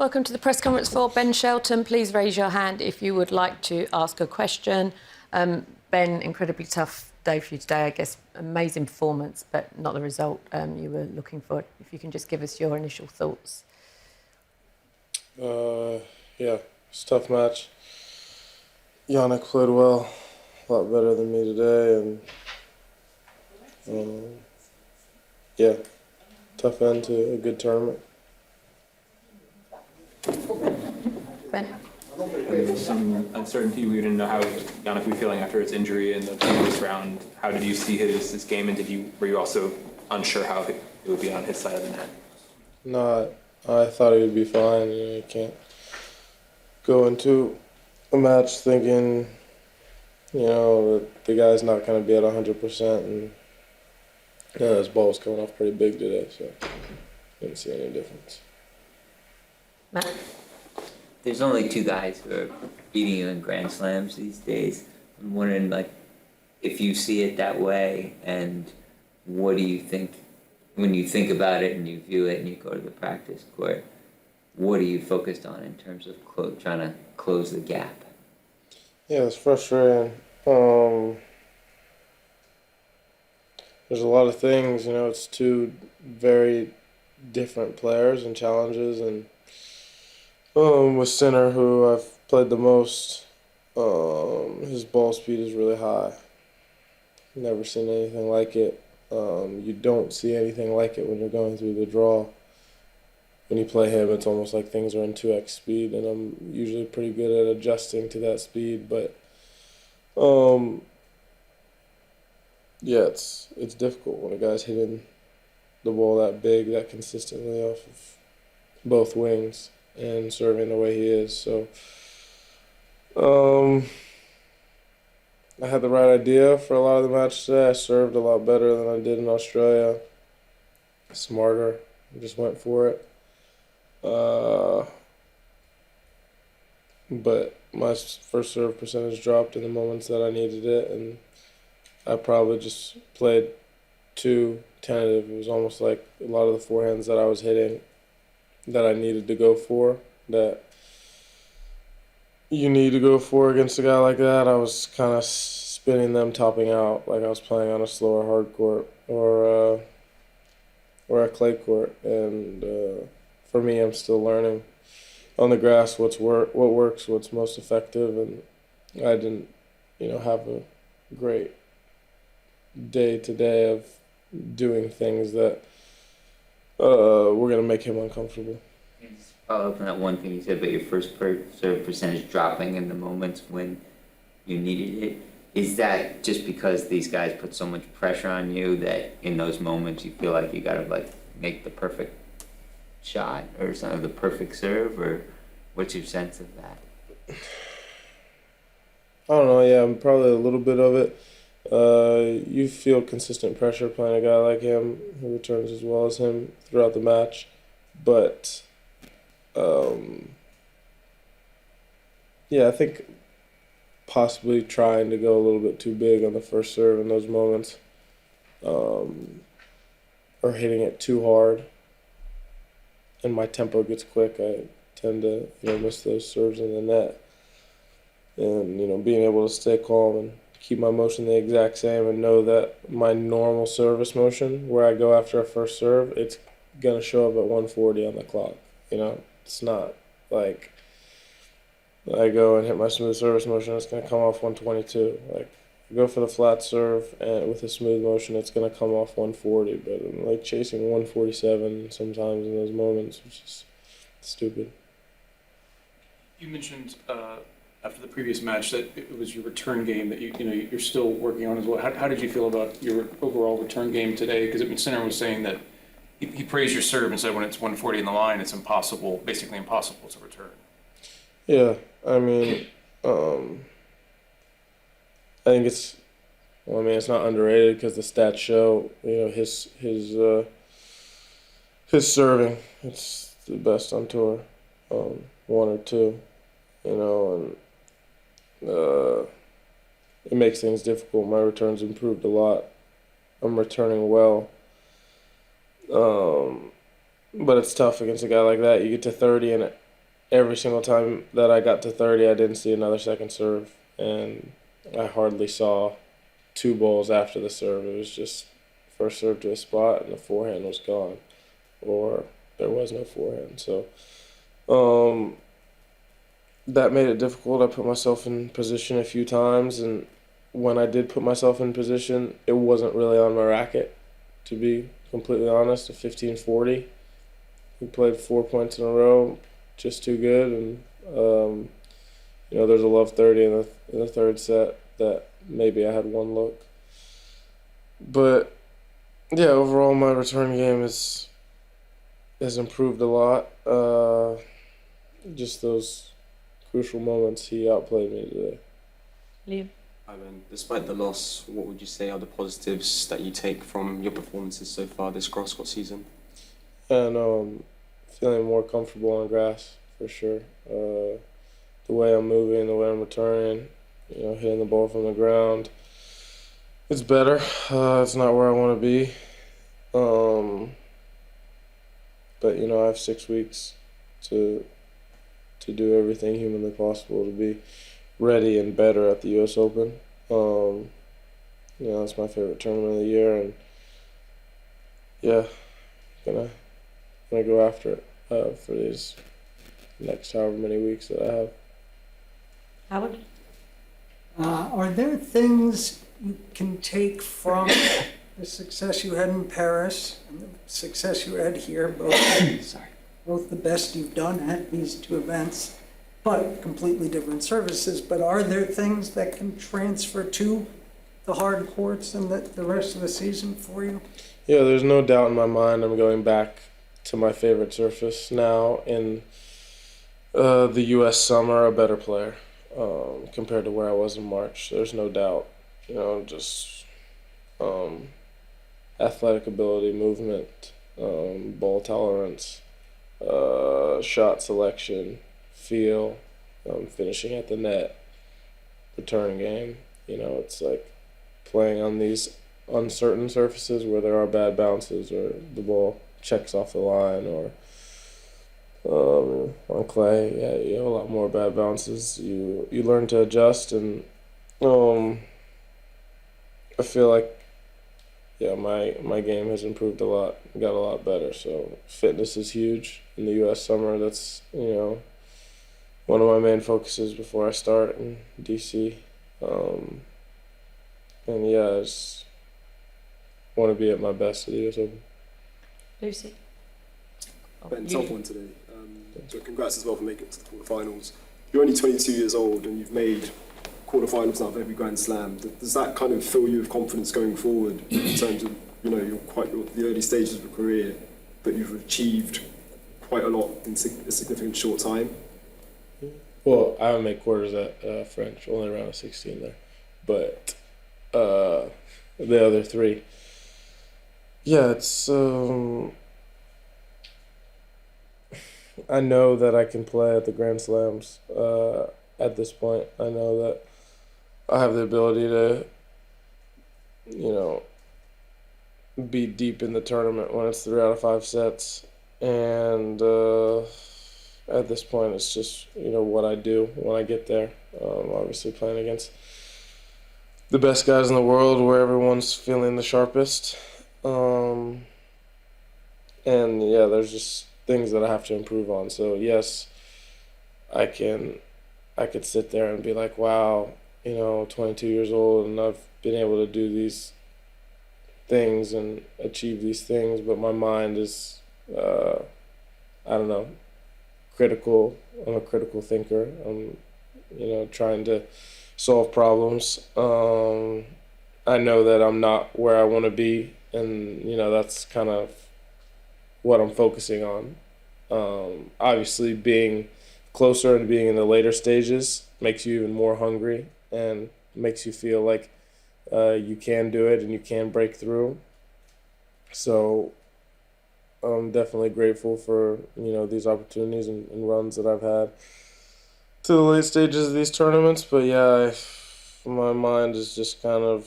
Welcome to the press conference for Ben Shelton. Please raise your hand if you would like to ask a question. Ben, incredibly tough day for you today. I guess amazing performance, but not the result you were looking for. If you can just give us your initial thoughts. Yeah, it's a tough match. Yannick played well, a lot better than me today, and yeah, tough end to a good tournament. Ben? There was some uncertainty. We didn't know how Yannick would be feeling after his injury in the previous round. How did you see his game, and were you also unsure how it would be on his side of the net? No, I thought he would be fine. You can't go into a match thinking, that the guy's not going to be at 100%, and his ball was coming off pretty big today, so didn't see any difference. Matt? There's only two guys who are beating you in Grand Slams these days. I'm wondering, if you see it that way, and what do you think when you think about it and you view it and you go to the practice court? What are you focused on in terms of trying to close the gap? Yeah, it's frustrating. There's a lot of things, it's two very different players and challenges, and with Sinner, who I've played the most, his ball speed is really high. Never seen anything like it. You don't see anything like it when you're going through the draw. When you play him, it's almost like things are in 2x speed, and I'm usually pretty good at adjusting to that speed. But yeah, it's difficult when a guy's hitting the ball that big, that consistently off of both wings and serving the way he is. So I had the right idea for a lot of the match today. I served a lot better than I did in Australia. Smarter. I just went for it. But my first serve percentage dropped in the moments that I needed it, and I probably just played too tentative. It was almost like a lot of the forehands that I was hitting that I needed to go for, that you need to go for against a guy like that. I was kind of spinning them topping out, like I was playing on a slower hard court or a clay court. And for me, I'm still learning on the grass what works, what's most effective, and I didn't, have a great day today of doing things that were going to make him uncomfortable. Just follow up on that one thing you said about your first serve percentage dropping in the moments when you needed it. Is that just because these guys put so much pressure on you that in those moments you feel like you got to make the perfect shot or something, the perfect serve, or what's your sense of that? I don't know. Yeah, probably a little bit of it. You feel consistent pressure playing a guy like him who returns as well as him throughout the match, but yeah, I think possibly trying to go a little bit too big on the first serve in those moments, or hitting it too hard, and my tempo gets quick. I tend to miss those serves in the net, and being able to stay calm and keep my motion the exact same and know that my normal service motion, where I go after a first serve, it's going to show up at 140 on the clock. It's not like I go and hit my smooth service motion, it's going to come off 122. I go for the flat serve, and with a smooth motion, it's going to come off 140. But I'm chasing 147 sometimes in those moments, which is stupid. You mentioned after the previous match that it was your return game that you're still working on as well. How did you feel about your overall return game today? Because Sinner was saying that he praised your serve and said when it's 140 in the line, it's basically impossible to return. Yeah, I mean, I think it's not underrated because the stats show, his serving, it's the best on tour, one or two, and it makes things difficult. My returns improved a lot. I'm returning well. But it's tough against a guy like that. You get to 30 and every single time that I got to 30, I didn't see another second serve, and I hardly saw two balls after the serve. It was just first serve to a spot, and the forehand was gone, or there was no forehand. So that made it difficult. I put myself in position a few times, and when I did put myself in position, it wasn't really on my racket, to be completely honest. A 15-40. We played 4 points in a row, just too good, and there's a love 30 in the third set that maybe I had one look. But yeah, overall my return game has improved a lot. Just those crucial moments, he outplayed me today. Liam? Hi Ben, despite the loss, what would you say are the positives that you take from your performances so far this grass-court season? And feeling more comfortable on grass for sure. The way I'm moving, the way I'm returning, hitting the ball from the ground, it's better. It's not where I want to be. But I have 6 weeks to do everything humanly possible to be ready and better at the U.S. Open. It's my favorite tournament of the year, and yeah, gonna go after it for these next however many weeks that I have. Howard? Are there things you can take from the success you had in Paris and the success you had here, both the best you've done at these two events, but completely different services, but are there things that can transfer to the hard courts and the rest of the season for you? Yeah, there's no doubt in my mind I'm going back to my favorite surface now in the U.S. summer, a better player compared to where I was in March. There's no doubt. Just athletic ability, movement, ball tolerance, shot selection, feel, finishing at the net, return game. It's like playing on these uncertain surfaces where there are bad bounces or the ball checks off the line, or on clay, yeah, you have a lot more bad bounces. You learn to adjust, and I feel like my game has improved a lot, got a lot better. So fitness is huge in the U.S. summer. That's one of my main focuses before I start in DC. And yeah, I just want to be at my best at the U.S. Open. Lucy? Ben, tough one today. So congrats as well for making it to the quarterfinals. You're only 22 years old and you've made quarterfinals now of every Grand Slam. Does that kind of fill you with confidence going forward in terms of, you're the early stages of your career, but you've achieved quite a lot in a significant short time? Well, I haven't made quarters at French, only around a 16 there. But the other three, yeah, it's I know that I can play at the Grand Slams at this point. I know that I have the ability to, be deep in the tournament when it's 3 out of 5 sets. And at this point, it's just, what I do when I get there. Obviously playing against the best guys in the world where everyone's feeling the sharpest. And yeah, there's just things that I have to improve on. So yes, I could sit there and be like, wow, 22 years old and I've been able to do these things and achieve these things, but my mind is, I don't know, critical. I'm a critical thinker. I'm, trying to solve problems. I know that I'm not where I want to be, and that's kind of what I'm focusing on. Obviously, being closer and being in the later stages makes you even more hungry and makes you feel like you can do it and you can break through. So I'm definitely grateful for these opportunities and runs that I've had to the late stages of these tournaments. But yeah, my mind is just kind of